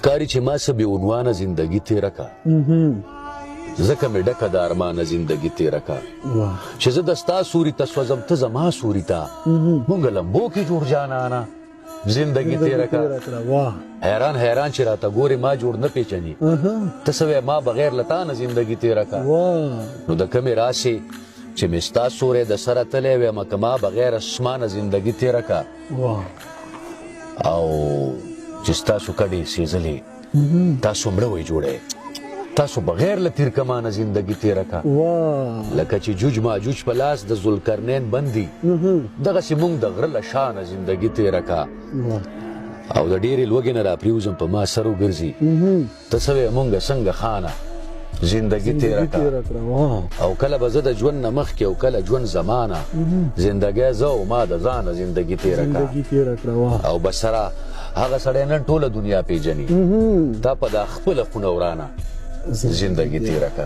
ښکاري چې ما څه بې عنوانه زندګي تېره کا ځکه مې ډکه د ارمانه زندګي تېره کا چې زه د ستا سوري ته سوځم ته زما سوري ته مونږ لمبو کې جوړ جانانه زندگی تیره کا حیران حیران چې راته ګورې ما جوړ نه پیژني ته څه وایې ما بغیر له تا نه زندګي تیره کا نو د کمې راسې چې مې ستا سوری د سره تلی ویمه که ما بغیر اسمانه زندګي تیره کا او چې ستاسو کډې سېزلې تاسو مړه وئ جوړی تاسو بغیر له تیر کمانه زندگی تیره کا لکه چې جوج ماجوج په لاس د ذوالقرنین بندي دغسې مونږ د غره له شانه زندگی تیره کا او د ډېرې لوږې نه راپرېوځم په ما سر وګرځي ته څه وایې مونږ څنګه خانه زندگی تیره کا او کله به زه د ژوند نه مخکې او کله ژوند زمانه زندګۍ زه او ما د ځانه زندگی تیره کا او بس سره هغه سړی نن ټوله دنیا پیژني تا په دا خپله خونه ورانه زندگی تیره کا